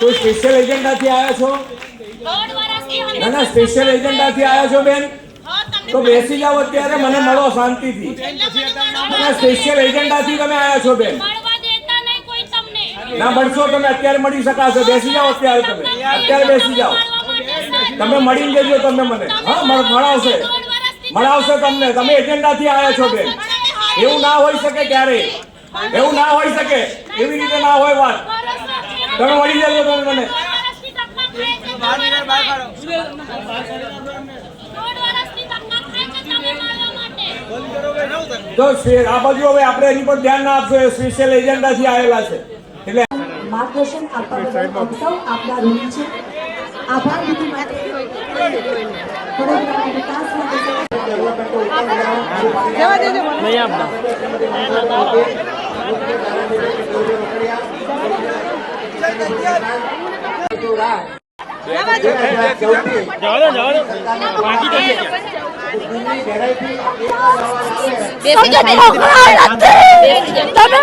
કોઈ સ્પેશિયલ એજન્ડાથી આવ્યા છો? ના ના, સ્પેશિયલ એજન્ડાથી આવ્યા છો બેન? તો બેસી જાઓ અત્યારે, મને મળો શાંતિથી. સ્પેશિયલ એજન્ડાથી તમે આવ્યા છો બેન? ના મળશો તમે, અત્યારે મળી શકાશે. બેસી જાઓ અત્યારે, તમે અત્યારે બેસી જાઓ. તમે મળીને જજો તમે મને. હા, મળાવશે તમને. તમે એજન્ડાથી આવ્યા છો બેન? એવું ના હોઈ શકે ક્યારે, એવું ના હોઈ શકે, એવી રીતે ના હોય વાત. તમે મળી જજો તમે મને. તો આ બાજુ હવે આપણે એની પર ધ્યાન ના આપશો. સ્પેશિયલ એજન્ડાથી આવેલા છે એટલે માર્ગદર્શન આપવા બદલ સૌ આપના ઋણી છે. આભાર વિધિ માટે વડોદરાના વિકાસ માટે જવા દેજો નહીં આપના તમે